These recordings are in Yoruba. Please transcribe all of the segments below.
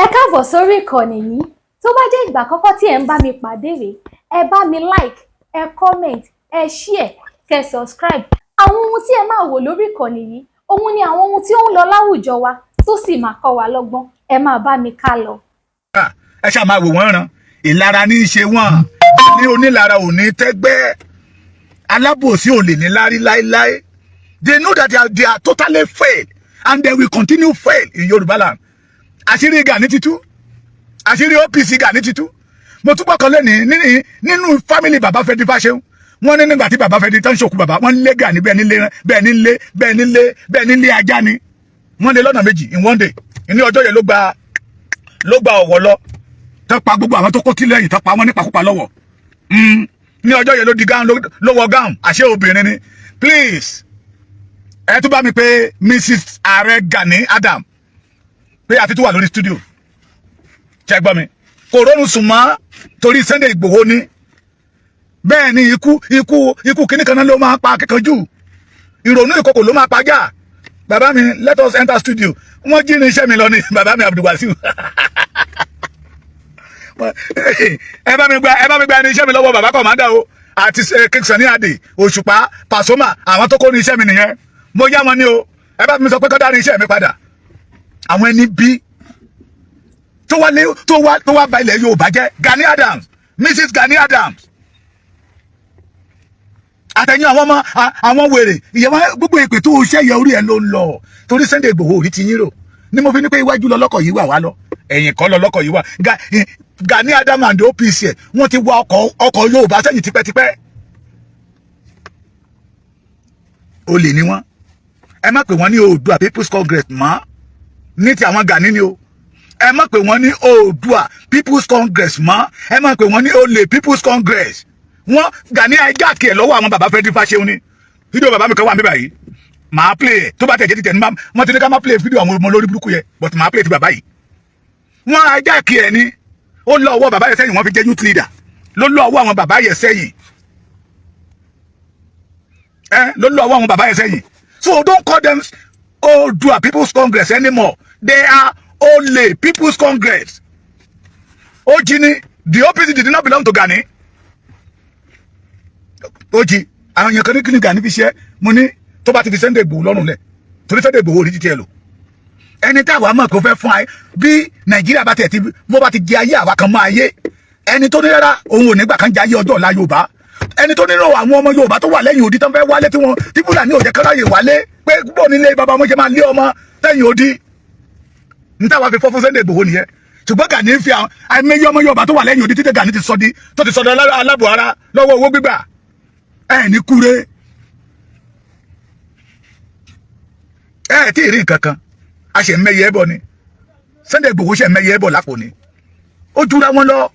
Ẹ káàbọ̀ sórí ìkànnì yìí. Tó bá jẹ́ ìgbà àkọ́kọ́ tí ẹ ń bá mi pàdé rèé, ẹ bá mi like, ẹ comment, ẹ share, kẹ́ subscribe. Àwọn ohun tí ẹ máa wò lórí ìkànnì yìí, òun ni àwọn ohun tí ó ń lọ láwùjọ wa tó sì máa kọ́ wa lọ́gbọ́n. Ẹ máa bá mi ká lọ. Ẹ ṣáà máa wò wọ́n ràn. Ìlara ní í ṣe wọ́n. Ní onílara ò ní tẹ́gbẹ́. Alábòsí ò lè ní lárí láéláé. They know that they are totally failed and they will continue fail in Yoruba land. Àṣírí Gani ti tú. Àṣírí OPC Gani ti tú. Mo tún gbọ́kàn lẹ́nìí nínú family bàbá Fẹ́dí Fáṣẹ̀hùn. Wọ́n ní nígbà tí bàbá Fẹ́dí tán ṣòkú bàbá, wọ́n lé Gani bẹ́ẹ̀ nílé ajá ni. Wọ́n lé lọ́nà méjì in one day. Ní ọjọ́ yẹn ló gba ọ̀wọ̀ lọ. Tán pa gbogbo àwọn tó kó tí lẹ́yìn, tán pa wọ́n nípakúpa lọ́wọ́. Ní ọjọ́ yẹn ló di gáùn ló wọ gáùn, àṣẹ obìnrin ni. Please, ẹ tún bá mi pé Mrs. Ààrẹ Gani Adam pé àti tó wà lórí studio. Ṣé gbọ́ mi? Kò rọrùn sùn mọ́ torí Sunday Igboho ni. Bẹ́ẹ̀ ni ikú kíní kan náà ló máa pa akíkanjú. Ìrònú ìkòkò ló máa pàjá. Bàbá mi, let us enter studio. Wọ́n jí ní iṣẹ́ mi lọ ni bàbá mi Abdulwasiu. Ẹ bá mi gba ní iṣẹ́ mi lọ́wọ́ bàbá kọ̀mándà o. Àti Sani Ade, Òṣùpá, Pasuma, àwọn tó kó ní iṣẹ́ mi nìyẹn. Mo yá wọn ní o. Ẹ bá mi sọ pé kọ́ dá ní iṣẹ́ mi padà. Àwọn ẹni bí tó wá ba ilẹ̀ Yorùbá jẹ́ Gani Adams, Mrs. Gani Adams. Àtẹ̀yìn àwọn wèrè ìyẹ̀wò gbogbo èpè tó ṣẹ́ yẹ orí ẹ̀ ló ń lọ torí Sunday Igboho orí ti yín rò ní mo fi ní pé iwájú lọ lọ́kọ̀ yìí wà wá lọ ẹ̀yìn kọ́ lọ lọ́kọ̀ yìí wà Gani Adams and OPC ẹ̀ wọ́n ti wá ọkọ̀ Yorùbá sẹ́yìn tipẹ́tipẹ́. Olè ni wọ́n. Ẹ má pè wọ́n ní Oòduà People's Congress mọ́ ní ti àwọn Gani ni o. Ẹ má pè wọ́n ní Oòduà People's Congress mọ́. Ẹ má pè wọ́n ní Olè People's Congress. Wọ́n Gani hijack ẹ̀ lọ́wọ́ àwọn bàbá Fẹ́dí Fáṣẹ̀hùn ni. Fídíò bàbá mi kan wà níbí báyìí. Màá play ẹ̀ tó bá tẹ̀ jẹ́ títẹ̀ ní wọ́n ti ní ká má play fídíò àwọn ọmọ lórí burúkú yẹ but màá play ti bàbá yìí. Wọ́n hijack ẹ̀ ni. Ó lọ ọwọ́ bàbá yẹn sẹ́yìn wọ́n fi jẹ́ youth leader. Ló lọ ọwọ́ àwọn bàbá yẹn sẹ́yìn. Ló lọ ọwọ́ àwọn bàbá yẹn sẹ́yìn. So don't call them Oòduà People's Congress anymore. They are Olè People's Congress. Ojini, the OPC did not belong to Gani. Oji, àwọn èèyàn kan ní kíni Gani fi ṣe mo ní tó bá ti di Sunday Igboho lọ́rùn lẹ̀ torí Sunday Igboho rí títí ẹ lò. Ẹni tí àwa mọ̀ kó fẹ́ fún ayé bí Nàìjíríà bá tẹ̀ tí bó bá ti jẹ ayé àwa kan mọ́ ayé. Ẹni tó ní rárá òun ò nígbà kan jẹ ayé ọjọ́ ọ̀la Yorùbá. Ẹni tó nínú àwọn ọmọ Yorùbá tó wà lẹ́yìn odi tán fẹ́ wálé tí Fúlàní ò jẹ́ káráyè wálé pé gbọ́ nílé bàbá wọn jẹ́ máa lé ọmọ lẹ́yìn odi. Ní táwa fi fọ́ fún Sunday Igboho nìyẹn. Ṣùgbọ́n Gani ń fi àwọn àìmọye ọmọ Yorùbá tó wà lẹ́yìn odi títí Gani ti sọdọ alábò ara lọ́wọ́ owó gbígbà. Ní kúrè. Tí ì rí nǹkan kan. A ṣe mẹ́yẹ bọ̀ ni. Sunday Igboho ṣe mẹ́yẹ bọ̀ lápò ni. Ó jura wọn lọ.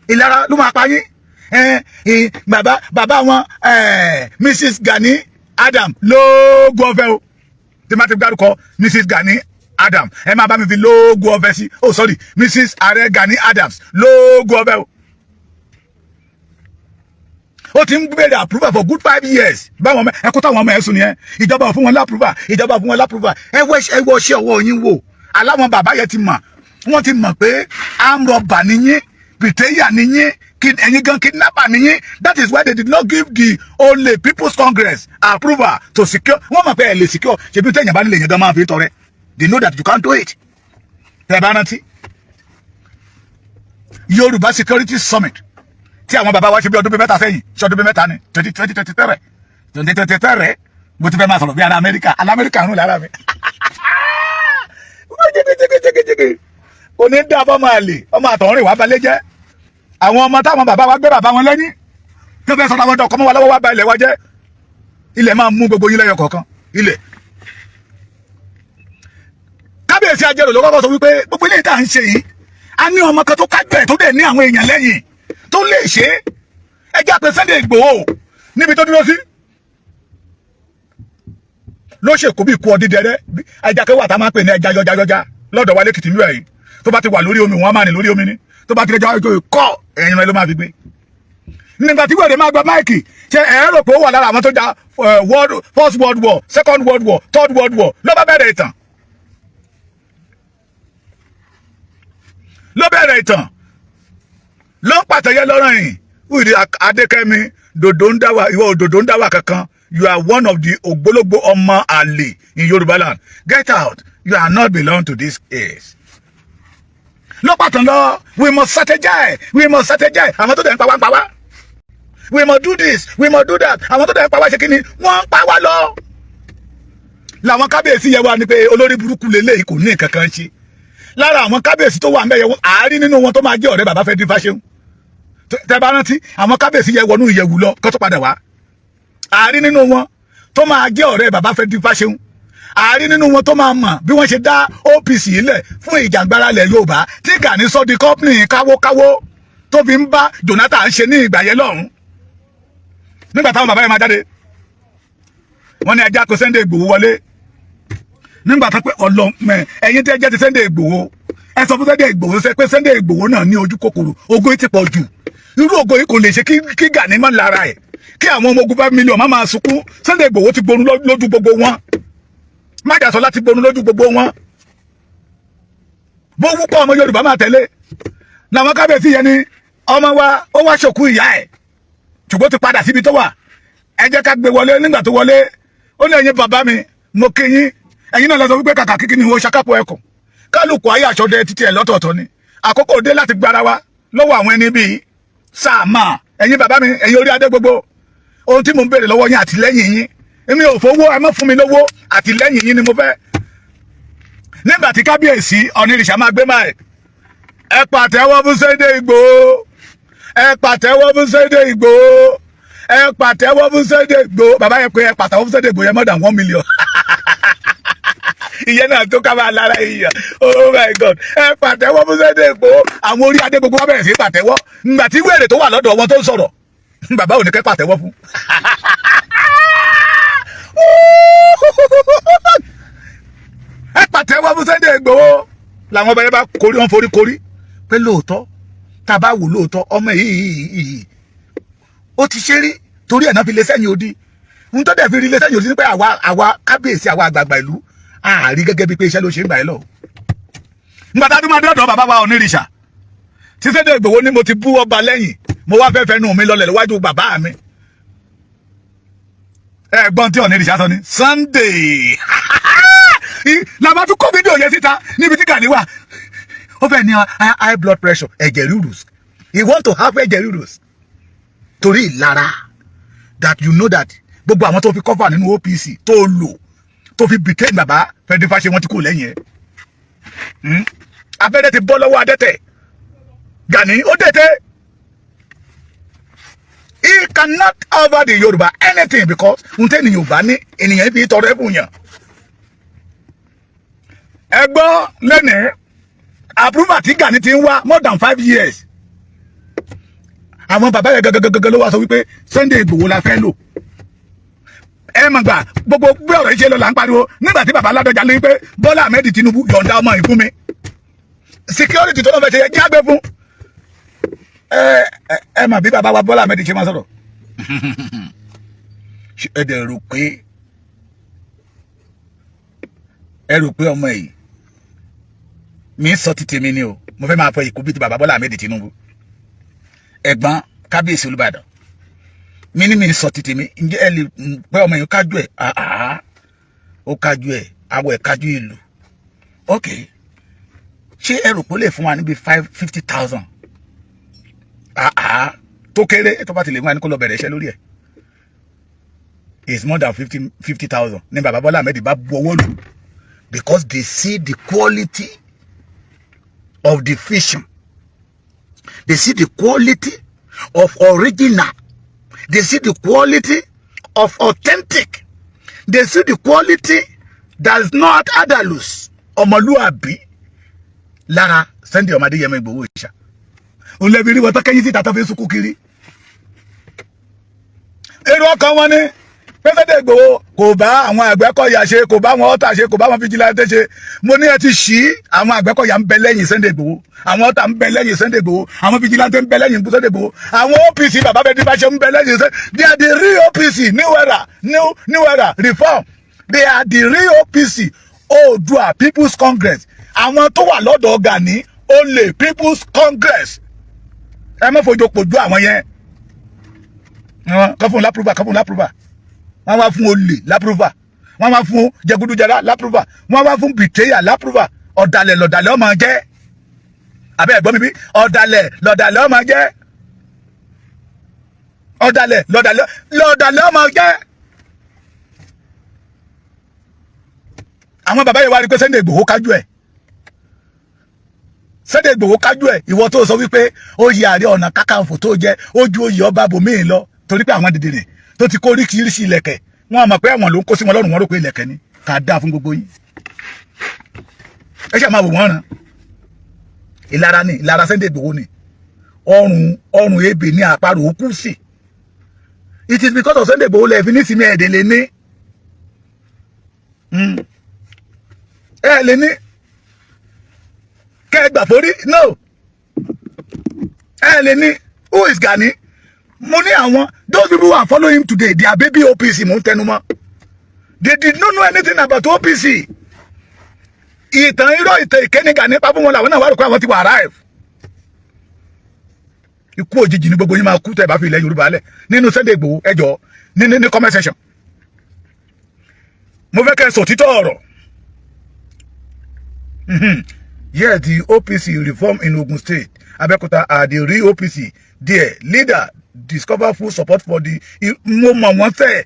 Ìlara ló máa pa yín. Bàbá wọn Mrs. Gani Adam lóògùn ọ̀fẹ́ o. Tí ma ti gbárùkọ Mrs. Gani Adam. Ẹ máa bá mi fi lóògùn ọ̀fẹ́ sí. Oh sorry, Mrs. Ààrẹ Gani Adams lóògùn ọ̀fẹ́ o. Ó ti ń bẹ̀rẹ̀ approval for good 5 years. Báwọn ẹkú táwọn ọmọ ẹ̀sùn nìyẹn. Ìjọba fún wọn lápúrúfà. Ẹ wọ ṣẹ́ ọwọ́ yín wò. Aláwọn bàbá yẹn ti mọ̀. Wọ́n ti mọ̀ pé amrọ̀bà nìyẹn, betrayer nìyẹn, ẹ̀yin gan kidnapper nìyẹn. That is why they did not give the Olè People's Congress approval to secure. Wọ́n mọ̀ pé ẹ lè secure. Ṣebí tẹ̀yìn bá nílé yẹn gan máa fi tọrẹ. They know that you can't do it. Tẹ̀ bá rántí. Yorùbá Security Summit. Tí àwọn bàbá wa ṣe bí ọdún bí mẹ́ta sẹ́yìn ṣe ọdún bí mẹ́ta ni 2023 mo ti fẹ́ máa sọ̀rọ̀ bí Amẹ́ríkà rún lára mi. Kò ní dá ọmọ àlè ọmọ àtọ̀rìn wà balẹ̀ jẹ́ àwọn ọmọ táwọn bàbá wa gbé bàbá wọn lẹ́yìn tó fẹ́ sọ̀rọ̀ àwọn ọ̀dọ́ ọkọ̀ mọ́ wa lọ́wọ́ wá ba ilẹ̀ wa jẹ́ ilẹ̀ máa mú gbogbo yín lẹ́yọ kọ̀ọ̀kan ilẹ̀. Kábíyèsí Ajérò ló kọ́kọ́ sọ wípé gbogbo ilé ìta ń ṣe yìí a ní ọmọ kan tó kájọ ẹ̀ tó dẹ̀ ní àwọn èèyàn lẹ́yìn tó lè ṣe ẹjẹ́ àpẹ Sunday Igboho níbi tó dúró sí ló ṣèkó bí ikú ọdí dẹrẹ ẹja kẹwàá tá a máa pè ní ẹja yọjá lọ́dọ̀ wa lẹ́kìtì nílùú ẹ̀yìn tó bá ti wà lórí omi wọn máa ní lórí omi ní tó bá ti rẹjọ ọjọ́ kọ́ ẹ̀yìn rẹ ló máa fi gbé. Nígbà tí wèrè máa gba máìkì ṣe ẹ̀ rò pé ó wà lára àwọn tó ja First World War, Second World War, Third World War ló bá bẹ̀rẹ̀ ìtàn. ló bẹ̀rẹ̀ ìtàn ló ń pàtẹ́yẹ lọ́rọ̀ yìí wíìdí Adékẹ́mi dòdò ń dáwà ìwọ òdòdó ń dáwà kankan. You are one of the ògbólógbò ọmọ àlè in Yoruba land. Get out. You are not belong to this case. Ló pàtàn lọ, we must strategize, àwọn tó dẹ̀ ń pa wá ń pa wá. We must do this, we must do that, àwọn tó dẹ̀ ń pa wá ṣe kí ni wọ́n ń pa wá lọ. Làwọn kábíyèsí yẹ wá ní pé olórí burúkú lélẹ́yìí kò ní nǹkan kan ṣe. Lára àwọn kábíyèsí tó wà ń bẹ̀ yẹ àárín nínú wọn tó máa jẹ́ ọ̀rẹ́ bàbá Fẹ́mi Fáṣẹ̀hùn. Tẹ́ bá rántí àwọn kábíyèsí yẹ wọnú ìyẹ̀wù lọ kó tó padà wá. Àárín nínú wọn tó máa jẹ́ ọ̀rẹ́ bàbá Fẹ́mi Fáṣẹ̀hùn. Àárín nínú wọn tó máa mọ̀ bí wọ́n ṣe dá OPC ilẹ̀ fún ìjàngbara ilẹ̀ Yorùbá tí Gani sọ di kọ́pìnì káwókáwó tó fi ń bá Jonathan ṣe ní ìgbà yẹn lọ́hùn. Nígbà táwọn bàbá yẹn máa jáde wọ́n ní ẹja kó Sunday Igboho wọlé. Nígbà tó pé ọlọ́mọ ẹ̀yin tẹ́ jẹ́ ti Sunday Igboho ẹ sọ fún Sunday Igboho ṣe pé Sunday Igboho náà ní ojú kòkòrò ògo ti pọ̀ jù. Irú ògo yìí kò lè ṣe kí Gani má lára ẹ̀ kí àwọn ọmọ ogun 5 million máa sunkún. Sunday Igboho ti gbónú lójú gbogbo wọn. Májàsọ láti gbónú lójú gbogbo wọn. Bó wúkọ́ ọmọ Yorùbá máa tẹ̀lé làwọn kábíyèsí yẹn ni ọmọ wa ó wá ṣòkú ìyá ẹ̀ ṣùgbọ́n ti padà síbi tó wà. Ẹ jẹ́ ká gbé wọlé. Nígbà tó wọlé ó ní ẹ̀yin bàbá mi mo kí yín ẹ̀yin náà lọ sọ wípé kàkà kíkí ni wo ṣakápọ̀ ẹ̀kọ́ kálukú ayé àṣọdẹ títí ẹ̀ lọ́tọ̀ọ̀tọ̀ ni. Àkókò dé láti gbára wa lọ́wọ́ àwọn ẹni bíi Sáàmà. Ẹ̀yin bàbá mi ẹ̀yin orí adé gbogbo ohun tí mo ń béèrè lọ́wọ́ yín àtìlẹ́yìn yín èmi ò fowó ẹ má fún mi lówó àtìlẹ́yìn yín ni mo fẹ́. Nígbà tí kábíyèsí Ọ̀nìrìṣà máa gbé máa ẹ pàtẹ́wọ́ fún Sunday Igboho, ẹ pàtẹ́wọ́ fún Sunday Igboho, ẹ pàtẹ́wọ́ fún Sunday Igboho. Bàbá yẹn pé ẹ pàtẹ́wọ́ fún Sunday Igboho yẹn more than 1 million. Ìyẹn náà tó ká máa lára ìyà. Oh my God. Ẹ pàtẹ́wọ́ fún Sunday Igboho. Àwọn orí adé gbogbo wa bẹ̀rẹ̀ sí pàtẹ́wọ́. Nígbà tí wèrè tó wà lọ́dọ̀ wọn tó ń sọ̀rọ̀ bàbá ò ní kẹ́ pàtẹ́wọ́ fún. Ẹ pàtẹ́wọ́ fún Sunday Igboho. Làwọn ọba yẹn bá korí wọn forí korí pé lóòótọ́ tá a bá wò lóòótọ́ ọmọ yìí ó ti ṣe rí torí ẹ̀ náà fi lé sẹ́yìn odi. Ń tó dẹ̀ fi rí lé sẹ́yìn odi ní pé àwa kábíyèsí àwa àgbààgbà ìlú àárí gẹ́gẹ́ bí pé iṣẹ́ ló ṣe ń gbà ẹ́ lọ. Nígbà tá a tún máa dé ọ̀dọ̀ bàbá wa Ọ̀nìrìṣà tí Sunday Igboho ní mo ti bú ọba lẹ́yìn mo wá fẹ́ fẹ́nu mi lọlẹ̀ lọ́wájú bàbá mi. Ẹ̀gbọ́n tí Ọ̀nìrìṣà sọ ni Sunday làbá tún kó fídíò yẹn síta níbi tí Gani wà. Ó fẹ́ ní high blood pressure ẹ̀jẹ̀ rírus. He want to have ẹ̀jẹ̀ rírus torí ìlara that you know that gbogbo àwọn tó fi cover nínú OPC tó lò tó fi betray bàbá Fẹ́mi Fáṣẹ̀hùn wọn ti kú lẹ́yìn ẹ̀. Abẹ́rẹ́ ti bọ́ lọ́wọ́ adẹ́tẹ̀ Gani ó dẹ̀tẹ̀. He cannot offer the Yoruba anything because ntẹ́ ni Yorùbá ní ènìyàn fi tọrọ ẹ̀bùn yàn. Ẹ gbọ́ lẹ́nìí approval tí Gani ti ń wá more than 5 years. Àwọn bàbá yẹn gẹ́gẹ́gẹ́gẹ́ ló wá sọ wípé Sunday Igboho la fẹ́ lò. Ẹ mọ̀ gbà gbogbo gbé ọ̀rọ̀ iṣẹ́ lọ là ń pariwo nígbà tí bàbá Ládọjà lé pé Bọ́lá Ahmed Tinubu yọ̀ǹda ọmọ ìfún mi. Security tó lọ́ fẹ́ ṣe yẹ jágbe fún. Ẹ mọ̀ bí bàbá wa Bọ́lá Ahmed ṣe máa sọ̀rọ̀. Ẹ dẹ̀ rò pé ọmọ yìí mi sọ ti tèmi ni o mo fẹ́ máa fọ ìkú bíi ti bàbá Bọ́lá Ahmed Tinubu ẹ̀gbọ́n kábíyèsí Olúbàdàn mi ní mi sọ ti tèmi ǹjẹ́ ẹ lè pẹ́ ọmọ yìí kájú ẹ̀ ó kájú ẹ̀ awọ ẹ̀ kájú ìlú ok ṣé ẹ rò pé ó lè fún wa níbi 50,000 tó kéré tó bá ti lè mú wa ní kó lọ bẹ̀rẹ̀ iṣẹ́ lórí ẹ̀ is more than 50,000 ní bàbá Bọ́lá Ahmed bá bu owó lù because they see the quality of the vision. They see the quality of original. They see the quality of authentic. They see the quality that's not adalus. Ọmọlúàbí lára Sunday ọmọdé Yẹmọ Ìgbòho ìṣà. Òun lẹ́bi rí wọ́n tó kẹ́yìn sí ìtàtọ́ fi sunkún kiri. Èrò ọkàn wọn ni Sunday Igboho kò bá àwọn Àgbẹ̀kọ̀yà ṣe, kò bá àwọn ọ̀tá ṣe, kò bá àwọn fìjìláńtẹ́ ṣe. Mo ní ẹ ti ṣí àwọn Àgbẹ̀kọ̀yà ń bẹ lẹ́yìn Sunday Igboho, àwọn ọ̀tá ń bẹ lẹ́yìn Sunday Igboho, àwọn fìjìláńtẹ́ ń bẹ lẹ́yìn Sunday Igboho, àwọn OPC bàbá Fẹ́mi Fáṣẹ̀hùn ń bẹ lẹ́yìn. They are the real OPC, New Era, Reform. They are the real OPC, Oòduà People's Congress. Àwọn tó wà lọ́dọ̀ Gani olè People's Congress ẹ má fojú pojú àwọn yẹn kọ́ fún lápúrúfà wọ́n wá fún olè lápúrúfà wọ́n wá fún jẹgúdújẹrá lápúrúfà wọ́n wá fún bìtẹ́yà lápúrúfà ọ̀dàlẹ̀ lọ̀dàlẹ̀ ọmọ jẹ́ abẹ́ ẹ̀gbọ́n mi bí ọ̀dàlẹ̀ lọ̀dàlẹ̀ ọmọ jẹ́ ọ̀dàlẹ̀ lọ̀dàlẹ̀ ọmọ jẹ́. àwọn bàbá yẹn wá rí pé Sunday Igboho kájú ẹ̀ Sunday Igboho kájú ẹ̀ ìwọ tó sọ wípé ó yẹ Ààrẹ Ọ̀nà Kakanfò tó jẹ́ ó ju oyè ọba bòmíì lọ torí pé àwọn dìdìrì tó ti kó oríṣiríṣi ilẹ̀kẹ̀ wọn mọ̀ pé àwọn ló ń kó sí wọn lọ́rùn wọn rò pé ilẹ̀kẹ̀ ni ká dáa fún gbogbo yín ẹ ṣe máa wò wọ́n ràn ìlara ni ìlara Sunday Igboho ni ọrùn ebè ní àparò òkú sí it is because of Sunday Igboho lẹ́ẹ̀fi ní sinmi ẹ̀ẹ́dẹ̀ lé ní ẹ lè ní kẹgbà forí no ẹ lè ní who is Gani mo ní àwọn those people who are following him today they are baby OPC mo ń tẹnu mọ́ they did not know anything about OPC ìtàn irọ́ ìtàn ìkẹ́ni Gani pa fún wọn làwọn náà wà rò pé àwọn ti wà arrive ikú òjijì ní gbogbo yín máa kú tẹ́ bá fi ilẹ̀ Yorùbá lẹ̀ nínú Sunday Igboho ẹjọ́ ní comment section mo fẹ́ kẹ́ sọ títọ́ ọ̀rọ̀. Yes, the OPC reform in Ogun State, Abeokuta are the real OPC. There, leader discover full support for the mo mọ̀ wọ́n fẹ́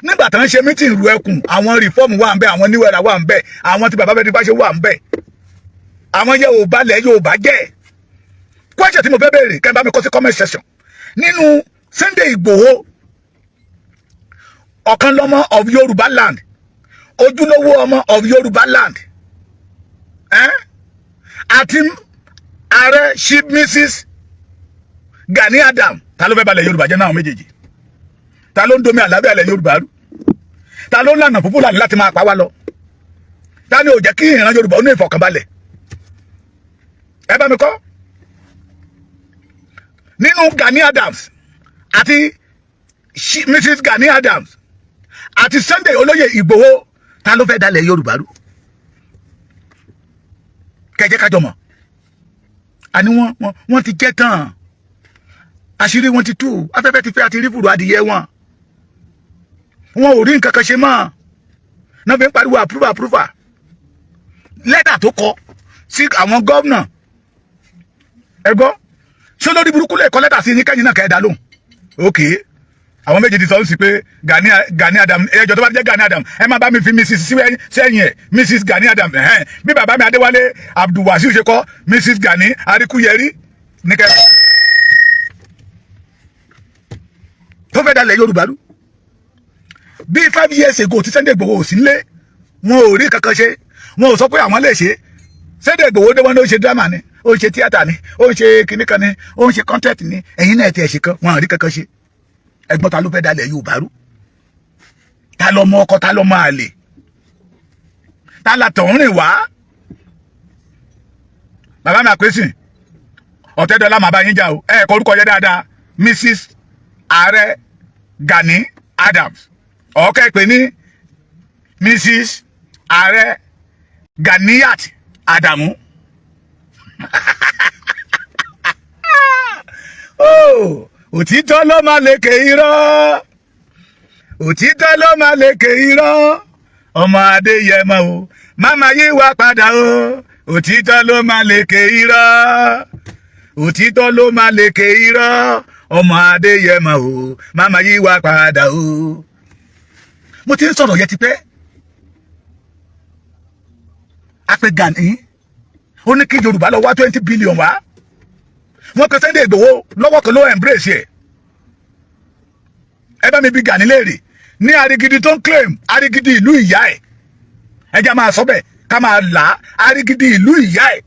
nígbà tí wọ́n ṣe meeting ru ẹkùn àwọn reform wà ń bẹ àwọn níwẹ̀rà wà ń bẹ àwọn tí bàbá bẹ́ẹ̀ ti bá ṣe wà ń bẹ àwọn Yorùbá lẹ̀ Yorùbá jẹ́ question tí mo fẹ́ béèrè kẹ́ bá mi kọ sí comment section nínú Sunday Igboho ọ̀kan lọ́mọ of Yorùbá land ojúlówó ọmọ of Yorùbá land àti ààrẹ Chief Mrs. Gani Adams ta ló fẹ́ balẹ̀ Yorùbá jẹ́ náà méjèèjì ta ló ń domi àlábẹ́ alẹ̀ Yorùbá rú ta ló ń lànà fúnfún lànà láti máa pa wá lọ ta ni ò jẹ́ kí ìran Yorùbá ó ní ìfọ̀kànbalẹ̀ ẹ bá mi kọ́ nínú Gani Adams àti Mrs. Gani Adams àti Sunday olóyè Igboho ta ló fẹ́ dalẹ̀ Yorùbá rú kẹjẹ kájọ mọ̀ àní wọ́n ti jẹ́ tán àṣírí wọn ti tú afẹ́fẹ́ ti fẹ́ àti rí fùrù adìyẹ wọn ò rí nǹkan kan ṣe mọ́ náà fi ń pariwo àpúrúfà lẹ́tà tó kọ sí àwọn gómìnà ẹgbọ́ ṣé lórí burúkú lè kọ lẹ́tà sí ní kẹ́yìn náà kẹ́ẹ̀dá lóhùn ok àwọn méjì ti sọ sí pé Gani Adams ẹjọ́ tó bá jẹ́ Gani Adams ẹ má bá mi fi Mrs. sẹ́yìn ẹ̀ Mrs. Gani Adams bí bàbá mi Adéwálé Abdulwasiu ṣe kọ́ Mrs. Gani Arikuyeri níkẹ́ tó fẹ́ dalẹ̀ Yorùbá rú bí 5 years ago tí Sunday Igboho ò sí nílé wọn ò rí kankan ṣe wọn ò sọ pé àwọn lè ṣe Sunday Igboho dé wọn ló ń ṣe drama ni ó ń ṣe tíátà ni ó ń ṣe kinní kan ni ó ń ṣe content ni ẹ̀yin náà ti ẹ̀ ṣe kan wọn ò rí kankan ṣe ẹ̀gbọ́n ta ló fẹ́ dalẹ̀ Yorùbá rú ta lọ mọ ọkọ ta lọ mọ àlè ta la tọ̀hún rìn wá bàbá mi àpèsìn Ọ̀tẹ́dọ́lá màá bá yín jà o ẹ kọ orúkọ yẹ dáadáa Mrs. Ààrẹ Gani Adams ọ̀kẹ́ pè ní Mrs. Ààrẹ Ganiyat Adamu òtítọ́ ló máa lékè irọ́ òtítọ́ ló máa lékè irọ́ ọmọ Adéyẹmọ o máma yí wá padà o òtítọ́ ló máa lékè irọ́ òtítọ́ ló máa lékè irọ́ ọmọ Adéyẹmọ o máma yí wá padà o. mo ti ń sọ̀rọ̀ yẹn ti pẹ́ apẹ Gani ó ní kí Yorùbá lọ wá 20 billion wá wọ́n pe Sunday Igboho lọ́wọ́ kan ló embrace ẹ̀ ẹ bá mi bi Gani léèrè ní Arigidi tó ń claim Arigidi ìlú ìyá ẹ̀ ẹja máa sọ bẹ́ẹ̀ ká máa là á Arigidi ìlú ìyá ẹ̀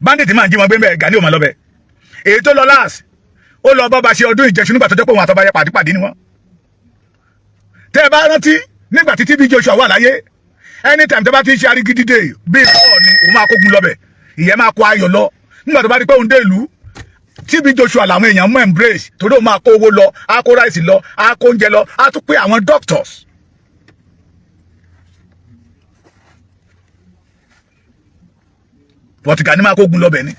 bandit máa ń jí wọn gbé bẹ́ẹ̀ Gani ò máa lọ bẹ́ẹ̀ èyí tó lọ láàsì ó lọ bọ́ bá ṣe ọdún ìjẹsùn nígbà tó jẹ́ pé òun àtọ́ba yẹ pàdípàdé ni wọ́n tẹ́ ẹ bá rántí nígbà tí TB Joshua wà láyé anytime tó bá ti ń ṣe Arigidi day bíi ọ̀ ni òun máa kógun lọ bẹ̀ ìyẹn máa kó ayọ̀ lọ nígbà tó bá rí pé òun dé ìlú TB Joshua làwọn èèyàn mú embrace torí òun máa kó owó lọ á kó ráìsì lọ á kó oúnjẹ lọ á tún pé àwọn doctors but Gani máa kógun lọ́bẹ̀ ni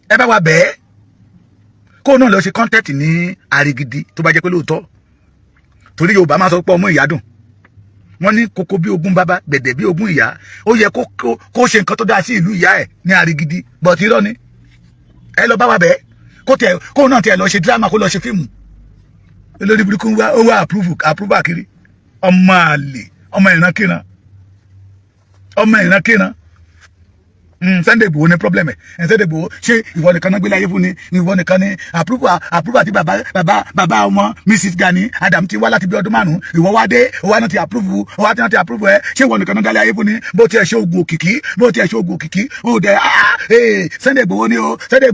ẹ bá wa bẹ́ẹ̀ kó náà lọ ṣe content ní Arigidi tó bá jẹ́ pé lóòótọ́ torí Yorùbá máa sọ pé ọmọ ìyá dùn wọ́n ní kókó bí ogún bàbá gbẹ̀dẹ̀ bí ogún ìyá ó yẹ kó ṣe nǹkan tó dáa sí ìlú ìyá ẹ̀ ní Arigidi but irọ́ ni ẹ lọ bá wa bẹ́ẹ̀ kó náà tiẹ̀ lọ ṣe drama kó lọ ṣe fíìmù olórí burúkú ó wá approve kiri ọmọ àlè ọmọ ìrankíran Sunday Igboho ní problem ẹ Sunday Igboho ṣé ìwọ nìkan náà gbé láyé fún ni ìwọ nìkan ni approve àti bàbá ọmọ Mrs Gani Adam ti wá láti bí ọdún 5 ìwọ wá dé ìwọ náà ti approve ẹ ṣé ìwọ nìkan náà dálé ayé fún ni bó tiẹ̀ ṣe oògùn òkìkí ó dẹ Sunday Igboho ni o Sunday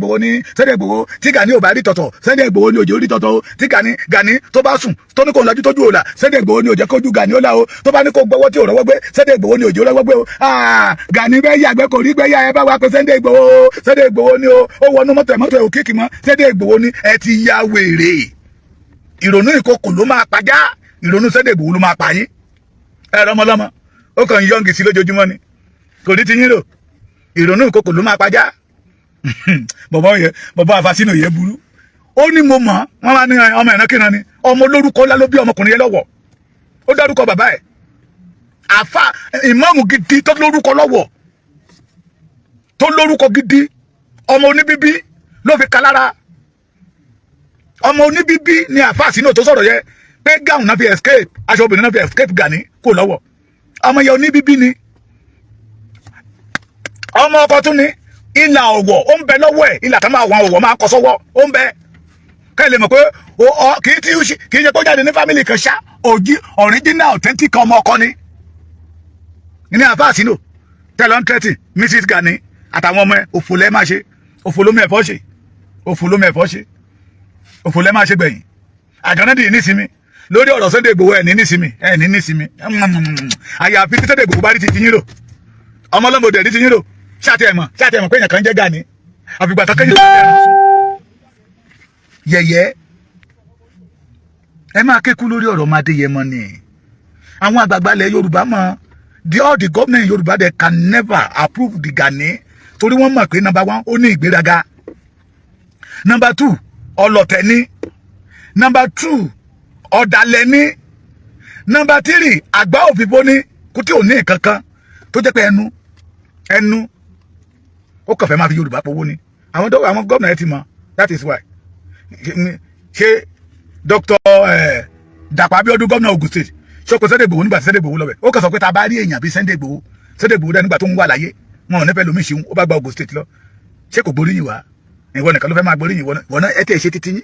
Igboho tí Gani ò bá rí tọ̀tọ̀ Sunday Igboho ni òjò rí tọ̀tọ̀ o tí Gani tó bá sùn tó ní kò lọ́jú tójú òòlà Sunday Igboho ni òjẹ́ kójú Gani ó là o tó bá ní kó gbọ́wọ́ tí ò rọ́wọ́ gbé Sunday Igboho ni òjò rọ́wọ́ gbé o Gani bẹ́ẹ̀ yàgbẹ́ kò rí gbẹ́yà ẹ bá wa pé Sunday Igboho ni o ó wọnú mọ́tò ẹ̀ òkìkí mọ́ Sunday Igboho ni ẹ ti ya wèrè ìrònú ìkòkò ló máa pàjá ìrònú Sunday Igboho ló máa pa yín ẹ rọmọlọmọ ó kàn yọǹgì sí lójoojúmọ́ ni kò ní ti yín rò ìrònú ìkòkò ló máa pàjá bọ̀bọ̀ àfàsínà yẹ burú ó ní mo mọ̀ wọ́n máa ní ọmọ ìrankíran ni ọmọ olórúkọ ńlá ló bí ọmọkùnrin yẹn lọ́wọ́ ó dárúkọ bàbá ẹ̀ àfà ìmáàmù gidi tó lórúkọ lọ́wọ́ tó lórúkọ gidi ọmọ oníbíbí ló fi kalára ọmọ oníbíbí ni àfàsínà tó sọ̀rọ̀ yẹ pé gáùn náà fi escape aṣọ obìnrin náà fi escape Gani kò lọ́wọ́ ọmọ yẹn oníbíbí ni ọmọ ọkọ tún ni ìlà ọ̀wọ̀ ó ń bẹ lọ́wọ́ ẹ̀ ìlà kan máa wọn ọ̀wọ̀ máa kọ sọ́wọ́ ó ń bẹ kẹ́ lè mọ̀ pé kì í ṣe kó jáde ní family kan ṣá original authentic ọmọ ọkọ ni ní àfàsínà tẹ́lọ̀ ń tẹ́tì Mrs Gani àtàwọn ọmọ ẹ̀ òfò lẹ́ máa ṣe òfò lómi ẹ̀fọ́ ṣe máa ṣe gbẹ̀yìn àjọ́nẹ́dì nísìmí lórí ọ̀rọ̀ Sunday Igboho ẹ̀ ní nísìmí àyàfi tí Sunday Igboho bá rí ti yín rò ọmọ ọlọ́mọdé rí ti yín rò ṣáàtì ẹ̀mọ̀ pé èèyàn kan jẹ́ Gani àfìgbà tó kéyìn yẹ̀yẹ́ ẹ máa kékú lórí ọ̀rọ̀ ọmọ Adéyẹmọ ni àwọn àgbààgbà ilẹ̀ Yorùbá mọ̀ all the government Yorùbá they can never approve the Gani torí wọ́n mọ̀ pé number 1 ó ní ìgbéraga number 2 ọlọ̀tẹ̀ ni number 2 ọ̀dàlẹ̀ ni number 3 àgbá òfìfo ni kó tí ò ní kankan tó jẹ́ pé ẹnu ó kàn fẹ́ máa fi Yorùbá powó ni àwọn gómìnà ẹ ti mọ̀ that is why ṣe Dr. Dàpọ̀ Abíọ́dún gómìnà Ògùn state ṣọkọ Sunday Igboho nígbà tí Sunday Igboho lọ́bẹ̀ ó kàn sọ pé ta bá rí èèyàn bíi Sunday Igboho dẹ nígbà tó ń wà láyé wọn ò ní fẹ́ lómi ṣeun ó bá gba Ògùn state lọ ṣé kò gbóríyìn wá ìwọ nìkan ló fẹ́ máa gbóríyìn ìwọ náà ẹ tẹ̀ ṣe títí yín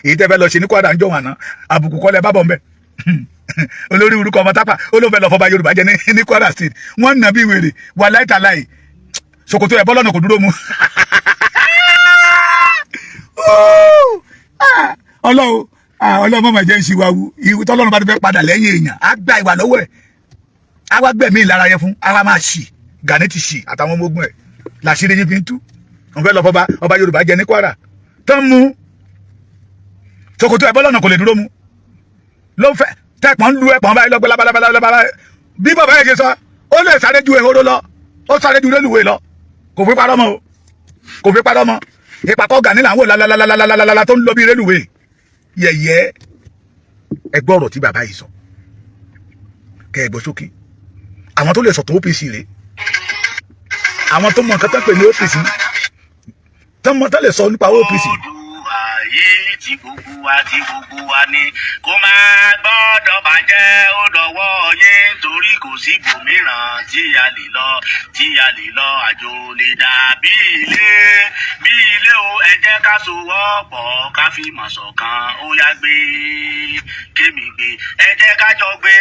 èyí tẹ́ fẹ́ lọ ṣe ní Kwara ń jọ wọn àná àbùkù kọ́lẹ̀ bá bọ̀ ń bẹ̀ olórí orúkọ ọmọ tápà ó ló fẹ́ lọ fọba Yorùbá jẹ ní Kwara state wọ́n nà bí wèrè wà láìtàláì ṣòkòtò ẹ̀ bọ́lọ́nà kò dúró mu ọlọ́run mọ̀ jẹ́ ìṣìwàwù ìwé tọ́lọ́run bá ti fẹ́ padà lẹ́yìn èèyàn á gba ìwà lọ́wọ́ ẹ̀ á wá gbẹ̀mí ìlara yẹn fún á wá máa ṣì Gani ti ṣì àtàwọn ọmọ ogun ẹ̀ làṣírí yín fi ń tú òun fẹ́ lọ fọba ọba Yorùbá jẹ ní Kwara tán mú ṣòkòtò ẹ̀ bọ́lọ́nà kò lè dúró mu ló fẹ́ tẹ̀pọ̀n ń lu ẹ̀pọ̀n báyìí lọ́gbẹ́ lábàlábàlábà bí bàbá yẹn ṣe sọ ó lè sáré ju ehoro lọ ó sáré ju rélùwé lọ kò fi parọ́ mọ́ ìpàkọ́ Gani là ń wò lálálálálálálá tó ń lọ bí rélùwé yẹ̀yẹ́ ẹgbọ́ ọ̀rọ̀ tí bàbá yìí sọ kẹ́ ẹ gbọ́ sókè àwọn tó lè sọ̀tọ̀ OPC rèé àwọn tó mọ nǹkan tó ń pè ní OPC tó lè sọ nípa OPC. ayé tí gbogbo wa ni kó máa gbọ́dọ̀ bàjẹ́ ó dọ̀wọ́ yín torí kò sí gbòmíràn tí a lè lọ àjò lè dà bí ilé o ẹ jẹ́ ká sowọ́pọ̀ ká fi mọ̀ ṣọ̀kan ó yá gbé kémi gbé ẹ jẹ́ ká jọ gbé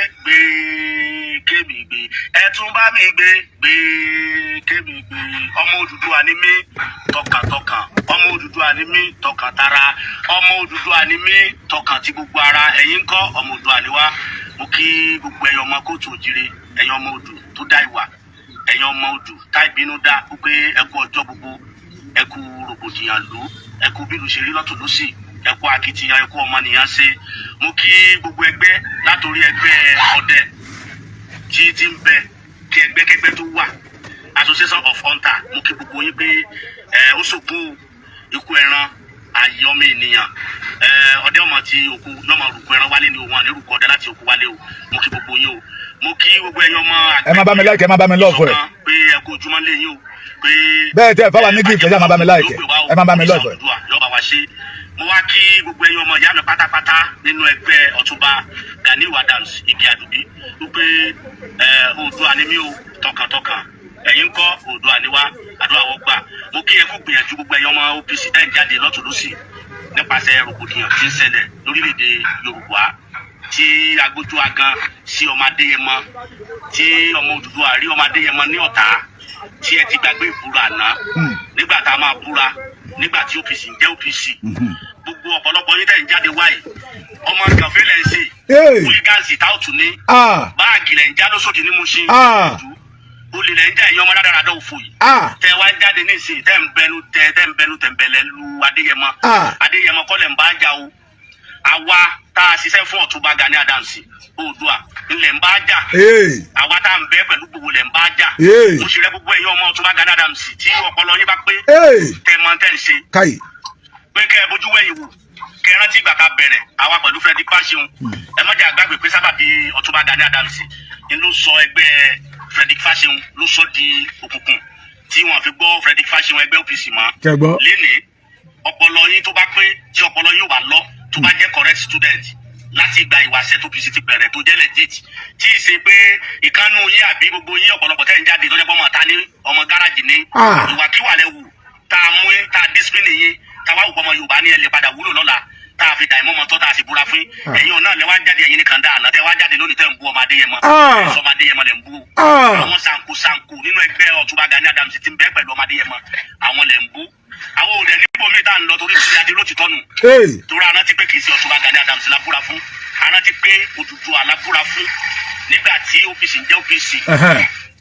kémi gbé ẹ tún bá mi gbé kémi gbé ọmọ Odùduwà ni mí tọkàntọkàn ọmọ Odùduwà ni mí tọkàntara ọmọ Odùduwà ni mí tọkàn tí gbogbo ara ẹ̀yin ń kọ́ ọmọ Odùduwà ni wá mo kí gbogbo ẹ̀yin ọmọ kóòtù òjìrè ẹ̀yin ọmọ Odù tó dá ìwà ẹ̀yin ọmọ Odù tá ìbínú dá pé ẹ kú ọjọ́ gbogbo ẹ kú rògbòdìyàn lò ẹ kú bílù ṣe rí lọ́tún lọ́sì ẹ kú akitiyan ẹ kú ọmọnìyàn ṣe mo kí gbogbo ẹgbẹ́ látòrí ẹgbẹ́ ọdẹ tí ń bẹ kí ẹgbẹ́kẹ́gbẹ́ tó wà association of hunter mo kí gbogbo yín pé ó ṣòkú ikú ẹran ayé ọmọ ènìyàn ọdẹ ọmọ tí òkú lọmọ rúkú ẹran wálé ni òun àlérúkọ ọdẹ láti òkú wálé o mo kí gbogbo yín o mo kí gbogbo ẹ̀yin ọmọ àgbẹ̀ ẹ má bá mi like ẹ má bá mi love ẹ pé ẹ kó ojúmọ́ lé yín o pé bẹ́ẹ̀ tẹ́ fáwọn ní gift ẹ má bá mi like ẹ má bá mi love ẹ. yọba wa ṣe mo wá kí gbogbo ẹ̀yin ọmọ ìyá mi pátápátá nínú ẹgbẹ́ Ọ̀túnba Ganiu Adams Igi Àdùbí wípé Oòduà ni mí o tọkàntọkàn ẹ̀yin kọ́ Oòduà ni wá àdúrà wọ́n gbà mo kí ẹ kú gbìyànjú gbogbo ẹ̀yin ọmọ OPC ẹ̀ jáde lọ́tùn lósì nípasẹ̀ rògbòdìyàn tí ń ṣẹlẹ̀ lórílẹ̀‐èdè Yorùbá tí agbójú agan sí ọmọ Adéyẹmọ tí ọmọ Odùduwà rí ọmọ Adéyẹmọ ní ọ̀tá tí ẹ ti gbàgbé ìbúra àná nígbà tá a máa búra nígbà tí OPC ń jẹ́ OPC gbogbo ọ̀pọ̀lọpọ̀ yín tẹ̀ ń jáde wáyé ọmọ gànfẹ́ lẹ̀ ń ṣe wígáàsì táwùtù ní báàgì lẹ̀ ń já lóṣòdì ní Mùṣín olè lẹ̀ ń já ẹ̀yin ọmọ dáradára òfò yìí tẹ wá ń jáde ní ìsìn tẹ̀ ń bẹnu tẹ̀m̀bẹ̀lẹ̀ lu Adéyẹmọ Adéyẹmọ kọ́ lẹ̀ ń bá jà o àwa tá a ṣiṣẹ́ fún Ọ̀túnba Gani Adams Oòduà ńlẹ̀ ń bá jà àwa tá a ń bẹ pẹ̀lú gbogbo lẹ̀ ń bá jà mo ṣe rẹ gbogbo ẹ̀yin ọmọ Ọ̀túnba Gani Adams tí ọpọlọ yín bá pé tẹ mọ tẹ ń ṣe pé kẹ ẹ bójú wẹ̀yìn wò kẹ ẹ rántí ìgbà ká bẹ̀rẹ̀ àwa pẹ̀lú Frederick Fasihun ẹ má jẹ́ àgbàgbé pé sábàbí Ọ̀túnba Gani Adams ni ló sọ ẹgbẹ́ Frederick Fasihun ló sọ di òkùnkùn tí wọ́n fi gbọ́ Frederick Fasihun ẹgbẹ́ OPC mọ́ lénìí ọpọlọ yín tó bá pé tí ọpọlọ yín wà lọ tó bá jẹ́ correct student láti ìgbà ìwàṣẹ tó OPC ti bẹ̀rẹ̀ tó jẹ́ legit tí ì ṣe pé ìkànnù yín àbí gbogbo yín ọ̀pọ̀lọpọ̀ tẹ́ ń jáde tó jẹ́ pé ọmọ ta ní ọmọ gáràjì ní ìwàkiwà lẹ wù tá a mú tá a discipline yín tá a wá wù ọmọ Yorùbá ní ẹ lè padà wúlò lọ́la tá a fi dà ìmọ̀ mọ́tọ́ tá a sì búra fún ẹ̀yin náà lẹ wá jáde ẹ̀yin nìkan dáa náà tẹ wá jáde lónìí tẹ́ ń bú ọmọ Adéyẹmọ ọmọ Adéyẹmọ lẹ ń bú àwọn sanku nínú ẹgbẹ́ Ọ̀túnba Gani Adams ti ń bẹ pẹ̀lú ọmọ Adéyẹmọ àwọn lẹ ń bú àwọn òde níbo mi tá à ń lọ torí ti adé ló ti tọ́nu torí arántí pé kì í ṣe Ọ̀túnba Gani Adams la búra fún arántí pé Odùduwà la búra fún nígbà tí OPC ń jẹ́ OPC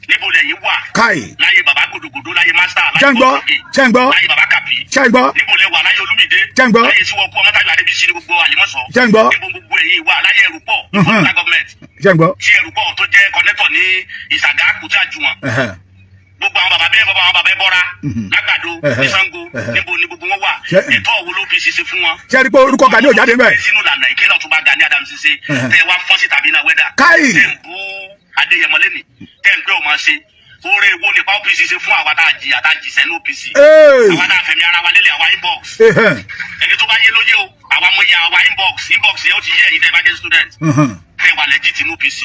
níbo lẹ́yìn wà láyé bàbá gòdògòdò láyé master láyé gbòdògè láyé bàbá kàpí níbo lẹ wà láyé Olúmídé láyé tí wọ́n kú ọmọtàjú Adébísí ní gbogbo Àlímọ̀ṣọ́ níbo gbogbo ẹ̀yìn wà láyé Ẹrúpọ̀ ní federal government tí Ẹrúpọ̀ tó jẹ́ kọ́nẹ́tọ̀ ní Ìsàgà Kùtì Àjùwọ̀n gbogbo àwọn bàbá bẹ́ẹ̀ bọ́ra lágbàdo ní Ṣàngó níbo ni gbogbo wọn wà ètò òwò ló OPC ṣe fún wọn. ṣé ẹ rí i pé orúkọ Gani ò jáde mẹ́ẹ̀. sínú ìlànà ìkílọ̀ Ọ̀túnba Gani Adams ṣe tẹ wá fọ́sí tàbí iná wẹ́dà tẹ̀ ń bú Adéyẹmọ lẹ́nì tẹ̀ ń gbé ọmọ ṣe oore wo nípa OPC ṣe fún àwa tá a jìyà tá a jìṣẹ́ ní OPC àwa tá a fẹ̀mí ara wa lélẹ̀ àwa inbox ẹni tó bá yé lóye o àwa mọ iye àwa inbox yẹn ó ti yé ẹ̀yin tẹ́ bá jẹ́ student tẹ́ wà legit ní OPC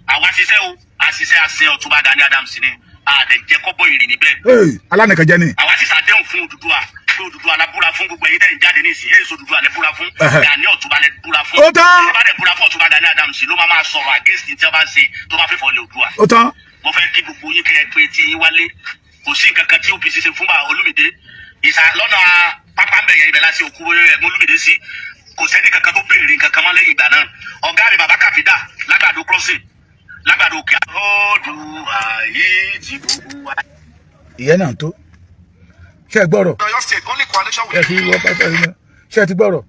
àwa ṣiṣẹ́ o àṣìṣe àṣẹ Ọ̀túnba Gani Adams ni àdẹ̀jẹ́ kọ́bọ̀ ìrìn níbẹ̀. alánìkan jẹ́ ni. àwa sì ṣàdéhùn fún Odùduwà pé Odùduwà la búra fún gbogbo ẹ̀yin tẹ́ ń jáde ní ìsìn èso Odùduwà lẹ búra fún Gani Ọ̀túnba lẹ búra fún. ó tán. ẹ bá dẹ̀ búra fún Ọ̀túnba Gani Adams ló máa sọ̀rọ̀ against tí wọ́n bá ṣe tó bá fẹ́ fọ́ lé Odùduwà. ó tán. mo fẹ́ kí gbogbo yín kẹ́ ẹ pé tí yín wálé kò sí nǹkan kan tí OPC ṣe fún bá Olúmídé lọ́nà pápá mbẹ̀yẹn ibẹ̀ láti òkú ẹ̀gbọ́n Olúmídé sí kò sẹ́ni kankan tó béèrè kankan mọ́ lẹ́yìn ìgbà náà ọ̀gá mi bàbá Kàfídà lágbàdo crossing lágbàdo òkè. Oòduà yìí ti gbogbo wa. ìyẹn náà tó ṣe gbọ́rọ̀ ẹ fi wọ́n pásítọ̀ yìí náà ṣe ti gbọ́rọ̀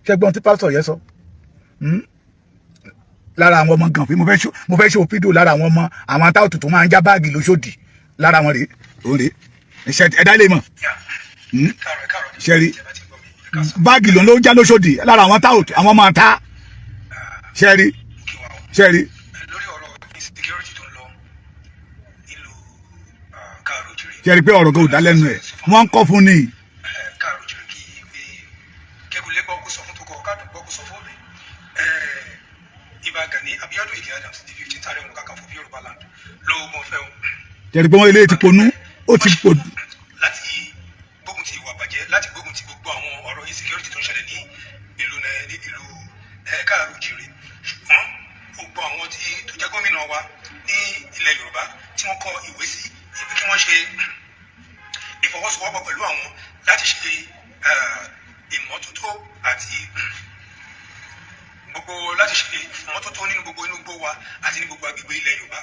ṣe gbọ́n tí pásítọ̀ yẹn sọ lára àwọn ọmọ gànfẹ́ mo fẹ́ ṣe òfídò lára àwọn ọmọ àwọn táwùtù tó máa ń já báàgì lóṣòdì lára wọn rèé òun rèé ẹ̀dá lè mọ̀ ṣe rí báàgì ló ń já lóṣòdì lára àwọn táwùtù àwọn ọmọ ta ṣe rí. ṣe rí pé ọ̀rọ̀ kan ò dá lẹ́nu ẹ̀ wọ́n ń kọ́ fún ni. ṣe rí pé wọ́n ilé ti ponú ó ti pò. láti gbógun ti ìwà bàjẹ́ láti gbógun ti gbogbo àwọn ọ̀rọ̀ insecurity tó ń ṣẹlẹ̀ ní ìlú Káàárọ̀ Oòjíire ṣùgbọ́n gbogbo àwọn tó jẹ́ gómìnà wa ní ilẹ̀ Yorùbá tí wọ́n kọ ìwé sí ibi kí wọ́n ṣe ìfọwọ́sowọ́pọ̀ pẹ̀lú àwọn láti ṣe ìmọ́tótó àti gbogbo láti ṣe ìmọ́tótó nínú gbogbo inú igbó wa àti ní gbogbo agbègbè ilẹ̀ Yorùbá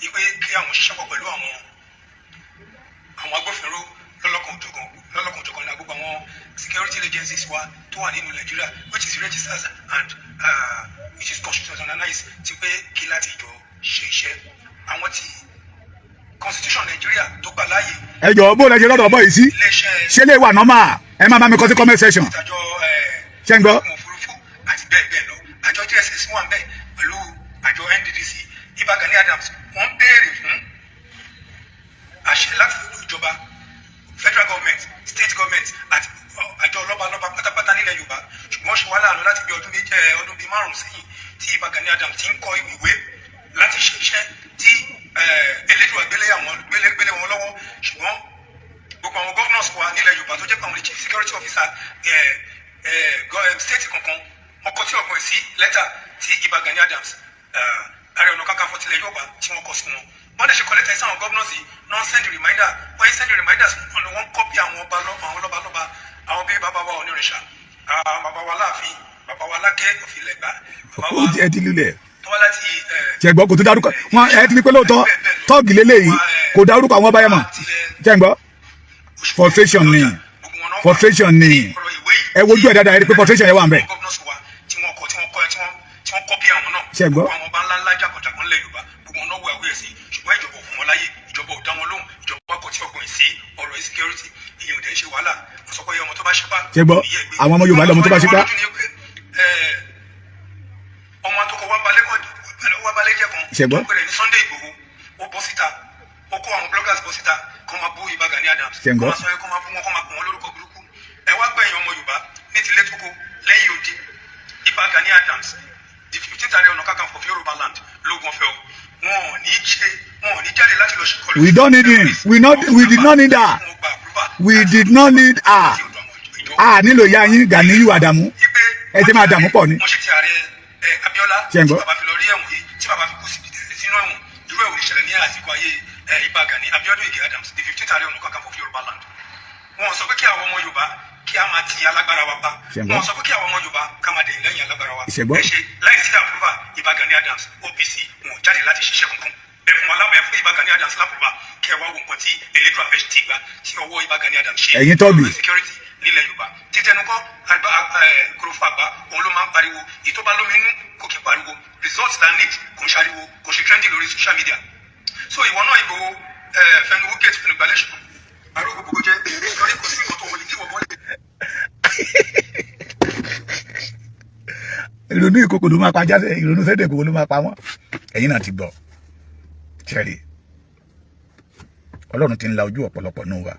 ipe kí àwọn ṣiṣẹ́ pọ̀ pẹ̀lú àwọn agbófinró lọ́lọ́kan-ò-jọ̀kan ní gbogbo àwọn security agencies wa tó wà nínú Nàìjíríà which is registered and which is constitutionalized ti pé kí láti jọ ṣe iṣẹ́ àwọn tí constitution Nàìjíríà tó gbà láàyè. ẹ jọ̀ọ́ bó lẹ ṣe lọ́dọ̀ bọ́ yìí sí ṣé lè wà nọ́mà ẹ má bá mi kọ sí comment section ìdájọ́ ṣé ń gbọ́. òfurufú àti bẹ́ẹ̀ bẹ́ẹ̀ lọ àjọ DSS wà ń bẹ̀ pẹ̀lú àjọ NDDC Ìbà Gani Adams wọ́n béèrè fún àṣẹ láti ìjọba federal government state government àti àjọ lọ́balọ́ba pátápátá nílẹ̀ Yorùbá ṣùgbọ́n ṣe wá láàánú láti bí ọdún bíi márùn-ún sẹ́yìn tí Ìbà Gani Adams ti ń kọ ìwé láti ṣe iṣẹ́ tí elédùn àgbélé wọn lọ́wọ́ ṣùgbọ́n gbogbo àwọn governors wa nílẹ̀ Yorùbá tó jẹ́ pé àwọn chief security officer state kankan wọn kọ tí ọgbọ̀n sí lẹ́tà tí Ìbà Gani Adams Ààrẹ Ọ̀nà Kakanfò tilẹ̀ Yorùbá tí wọ́n kọ sí wọn wọ́n dẹ̀ ṣe kọ́ lẹ́tà sí àwọn governors yìí náà send reminder wọ́n yìí send reminders fún wọn wọ́n kọ́pì àwọn ọba lọ́ba àwọn bíi bàbá wa Onírìṣà bàbá wa Láàfin bàbá wa Lákẹ́ Òfìlẹ̀gbá ó jẹ́ ti lílẹ̀ tọ́wọ́ láti ṣẹ̀gbọ́n kò tó dárúkọ wọn ẹ ti ní pé lóòótọ́ tọ́ọ̀gì lélẹ́yìí kò dárúkọ àwọn ọba yẹn mọ̀ ṣẹ̀gbọ́n frustration ni ẹ wojú ẹ dáadáa ẹ rí pé frustration yẹn wà ń bẹ̀. ṣẹ̀gbọ́n àwọn ọba ńlá jàkọ̀jàkọ̀ ńlẹ̀ Yorùbá gbogbo wọn náà wọ ẹ̀wé ẹ̀sìn ṣùgbọ́n ìjọba ò fún wọn láyè ìjọba ò dá wọn lóhùn ìjọba kò tí ọgbọ̀n sí ọ̀rọ̀ insecurity ìyẹn ò dẹ̀ ṣe wàhálà àsọpọ̀ ọmọ tó bá ṣe pa. ṣẹ̀gbọ́n àwọn ọmọ Yorùbá lọmọ tó bá ṣe pa. ọmọ àtọkọ wa balẹ̀ jẹ́ kan ṣẹ̀gbọ́n tó pẹ̀lẹ́ ní Sunday Igboho ó bọ́ síta ó kó àwọn bloggers bọ́ síta kó máa bú Ìbà Gani Adams kó máa sọ kó máa bú wọn kó máa pọ̀ wọn lórúkọ burúkú ẹ wá gbẹ̀yìn ọmọ Yorùbá ní tilé tókó lẹ́yìn odi Ìbà Gani Adams the 15th Ààrẹ Ọ̀nà Kakanfò of Yorùbá land lóògùn ọ̀fẹ́ o wọn ò ní jáde láti lọ ṣèkọlù. we don't need him we did not need her we did not need her nílò ìyá yín Ganiyu Adamu ẹ ti máa dààmú pọ̀ ni. mo ṣe ti Ààrẹ Abíọ́lá tí bàbá fi lọ rí ẹ̀wọ̀n yìí tí bàbá fi kú sínú ẹ̀wọ̀n irú ẹ̀wọ̀n ìṣẹ̀lẹ̀ ní àsìkò ayé Ìbà Gani Abíọ́dún Ige Adams the 15th Ààrẹ Ọ̀nà Kakanfò of Yorùbá land wọn sọ pé kí àwọn ọmọ Yorùbá kí a máa ti alágbára wa pa wọn sọ pé kí àwọn ọmọ Yorùbá ká máa dẹ̀yìn lẹ́yìn alágbára wa ẹ ṣe láì sí àpúrúfà Ìbà Gani Adams OPC wọn jáde láti ṣiṣẹ́ kankan ẹ̀fún alábẹ̀ fún Ìbà Gani Adams lápúrúfà kí ẹ wá wo nǹkan tí elédùn àfẹ́ ti gbà tí ọwọ́ Ìbà Gani Adams ṣe ẹ̀yin tọ́bi security nílẹ̀ Yorùbá títẹnukọ́ kòròfò àgbà òun ló máa ń pariwo ìtọ́ba lómi inú kò kí pariwo results that need kò ń ṣariwo kò ṣe trending lórí social media so ìwọ náà Ìgbòho fẹnuwó gate fẹnugbàlẹ́sùn àrùn gbogbo jẹ lórí kò sí nǹkan tó wọlé tí wọ́n wọlé. ìrònú ìkókò ló máa pa jáde ìrònú sẹ́dẹ̀ ìkókò ló máa pa wọ́n ẹ̀yin náà ti gbọ́ ṣẹ́rí Ọlọ́run ti ń la ojú ọ̀pọ̀lọpọ̀ nù wa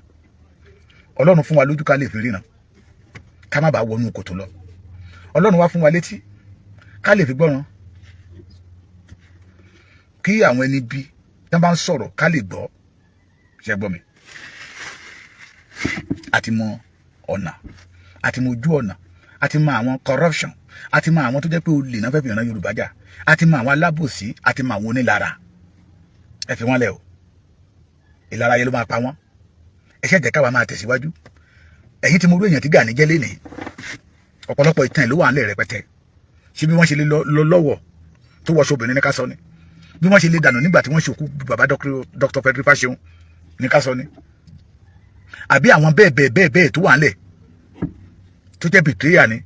Ọlọ́run fún wa lójú ká lè fi ríran ká má bàa wọnú kòtò lọ Ọlọ́run wá fún wa létí ká lè fi gbọ́ràn kí àwọn ẹni bí tán bá ń sọ̀rọ̀ ká lè gbọ́ ṣe gbọ́ mi àti mọ ọ̀nà àti mọ ojú ọ̀nà àti mọ àwọn corruption àti mọ àwọn tó jẹ́ pé olè náà fẹ́ fi ràn Yorùbá jà àti mọ àwọn alábòsí àti mọ àwọn onílara ẹ fi wọ́n lẹ̀ o ìlara yẹn ló máa pa wọ́n ẹ ṣe jẹ́ káwa máa tẹ̀síwájú ẹ̀yin tí mo rí èèyàn tí Gani jẹ́ lénìí ọ̀pọ̀lọpọ̀ ìtàn ló wà nílẹ̀ rẹpẹtẹ ṣé bí wọ́n ṣe lè lọ lọ́wọ́ tó wọṣọ obìnrin ní ká sọ ni bí wọ́n ṣe lè dànù nígbà tí wọ́n ṣòkú bàbá Dr. Frederick Fasehun ní ká sọ ni àbí àwọn bẹ́ẹ̀ tó wà nílẹ̀ tó jẹ́ bìtìrìyà ni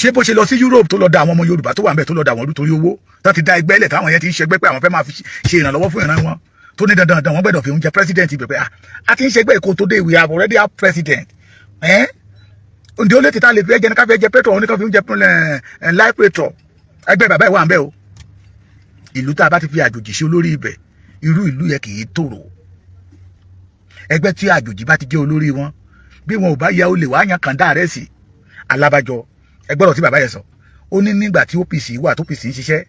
ṣé bó ṣe lọ sí Europe tó lọ da àwọn ọmọ Yorùbá tó wà níbẹ̀ tó lọ da àwọn ọdún torí owó tó ti da ẹgbẹ́ lẹ̀ táwọn yẹn ti ń ṣẹgbẹ́ pé àwọn fẹ́ máa fi ṣe ìrànlọ́wọ́ fún ìran wọn tó ní dandan wọn gbẹ́dọ̀ fi oúnjẹ president ibẹ̀ pé a ti ń ṣẹgbẹ́ èkó tó dé we have already have president ǹdí ó lè tètè lè fi ẹjẹ ní ká fi ẹjẹ petrol òun ní ká fi oúnjẹ live petrol ẹgbẹ́ bàbá ìwà ń bẹ́ o ìlú tá a bá ti fi àjòjì sí olórí ibẹ̀ irú ìlú yẹ kì í tòrò ẹgbẹ́ tí àjòjì bá ti jẹ́ olórí wọn bí wọn ò bá ya olè wá yan kàńdá rẹ̀ sí alábàjọ ẹgbọ́rọ̀ tí bàbá yẹn sọ ó ní nígbà tí OPC wà tó OPC ń ṣiṣẹ́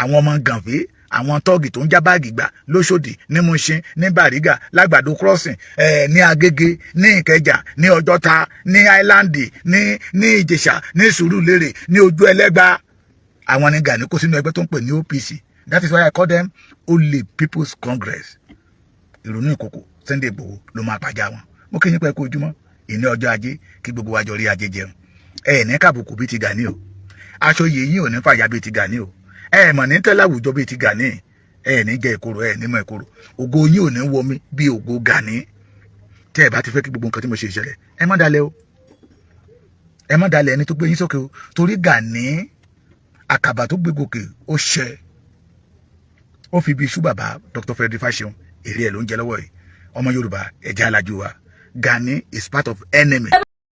àwọn ọmọ gànfẹ́ àwọn tọ́ọ̀gì tó ń já báàgì gbà lóṣòdì ní Mùṣín ní Bàrígà lágbàdo crossing ní Agége ní Ìkẹjà ní Ọjọ́ta ní Island ní Ìjẹ̀ṣà ní Sùúrùlérè ní Ojú Ẹlẹ́gbà àwọn ní Gani kó sínú ẹgbẹ́ tó ń pè ní OPC that is why I call them Only People's Congress ìrònú ìkòkò Sunday Igboho ló máa pàjá wọn mo kí yín pẹ́ kó ojúmọ́ ìní ọjọ́ ajé kí gbogbo wa jọ rí ajé jẹun ní kàbùkù bíi ti Gani o aṣọ yìí ò ní fàyà bíi ti Gani o mọ̀ ní tẹ́lẹ̀ àwùjọ bíi ti Gani ní jẹ́ ìkorò ní mọ̀ ìkorò ògo yín ò ní wọmi bí ògo Gani tẹ́ ẹ bá ti fẹ́ kí gbogbo nǹkan tí mo ṣe ìṣẹ̀lẹ̀ ẹ má dalẹ̀ o ẹ má dalẹ̀ ẹni tó gbé yín sókè o torí Gani àkàbà tó gbé gòkè ó ṣẹ ó fi bí iṣu bàbá Dr. Frederick Fasehun èrè ẹ̀ ló ń jẹ lọ́wọ́ yìí ọmọ Yorùbá ẹ̀já alájú wa Gani is part of enemy.